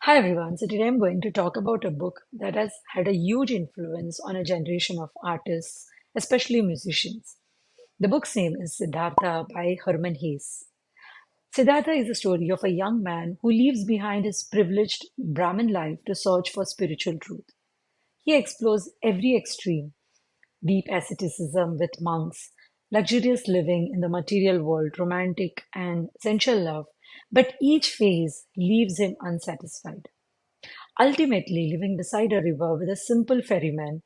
Hi everyone. So today I'm going to talk about a book that has had a huge influence on a generation of artists, especially musicians. The book's name is Siddhartha by Herman Hesse. Siddhartha is the story of a young man who leaves behind his privileged Brahmin life to search for spiritual truth. He explores every extreme: deep asceticism with monks, luxurious living in the material world, romantic and sensual love, but each phase leaves him unsatisfied. Ultimately, living beside a river with a simple ferryman,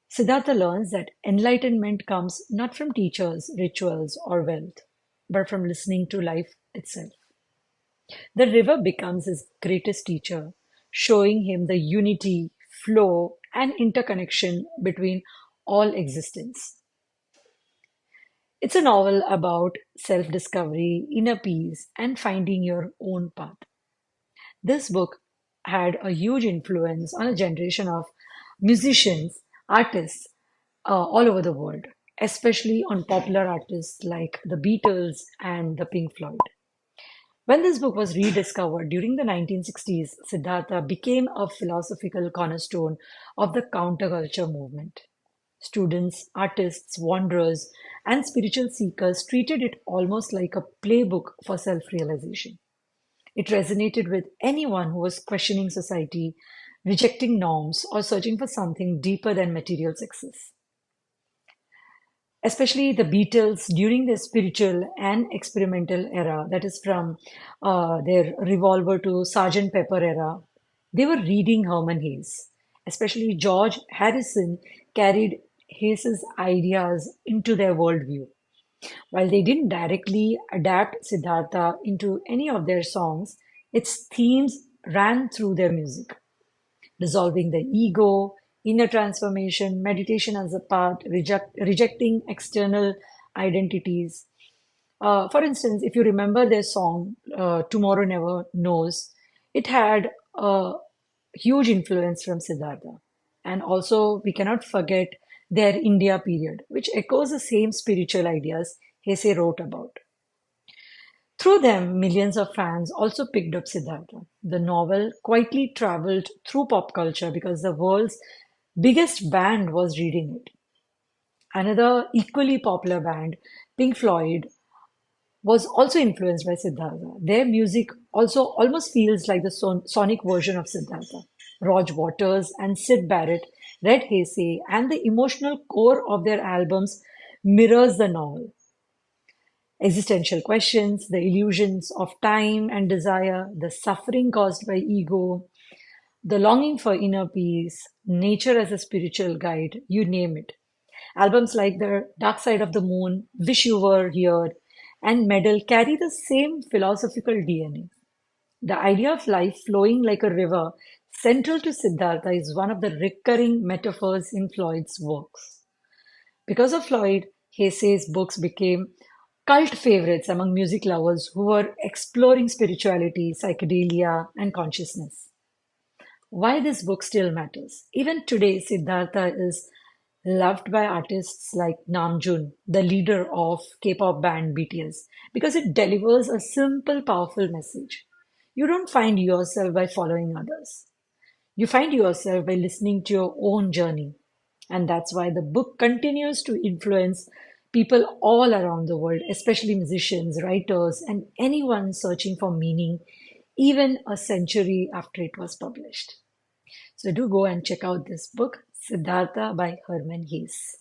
Siddhartha learns that enlightenment comes not from teachers, rituals, or wealth, but from listening to life itself. The river becomes his greatest teacher, showing him the unity, flow, and interconnection between all existence. It's a novel about self discovery, inner peace, and finding your own path. This book had a huge influence on a generation of musicians, artists all over the world, especially on popular artists like the Beatles and the Pink Floyd. When this book was rediscovered during the 1960s, Siddhartha became a philosophical cornerstone of the counterculture movement. Students, artists, wanderers, and spiritual seekers treated it almost like a playbook for self realization. It resonated with anyone who was questioning society, rejecting norms, or searching for something deeper than material success. Especially the Beatles during their spiritual and experimental era, that is from their Revolver to Sergeant Pepper era, they were reading Herman Hesse. Especially George Harrison carried Hesse's ideas into their worldview. While they didn't directly adapt Siddhartha into any of their songs, its themes ran through their music: dissolving the ego, inner transformation, meditation as a path, rejecting external identities. For instance, if you remember their song, Tomorrow Never Knows, it had a huge influence from Siddhartha. And also, we cannot forget their India period, which echoes the same spiritual ideas Hesse wrote about. Through them, millions of fans also picked up Siddhartha. The novel quietly traveled through pop culture because the world's biggest band was reading it. Another equally popular band, Pink Floyd, was also influenced by Siddhartha. Their music also almost feels like the sonic version of Siddhartha. Roger Waters and Sid Barrett read Hesse, and the emotional core of their albums mirrors the novel. Existential questions, the illusions of time and desire, the suffering caused by ego, the longing for inner peace, nature as a spiritual guide, you name it. Albums like The Dark Side of the Moon, Wish You Were Here, and Medal carry the same philosophical DNA. The idea of life flowing like a river, central to Siddhartha, is one of the recurring metaphors in Floyd's works. Because of Floyd, Hesse's books became cult favorites among music lovers who were exploring spirituality, psychedelia, and consciousness. Why this book still matters. Even today, Siddhartha is loved by artists like Namjoon, the leader of K-pop band BTS, because it delivers a simple, powerful message. You don't find yourself by following others. You find yourself by listening to your own journey. And that's why the book continues to influence people all around the world, especially musicians, writers, and anyone searching for meaning, even a century after it was published. So do go and check out this book, Siddhartha by Herman Hesse.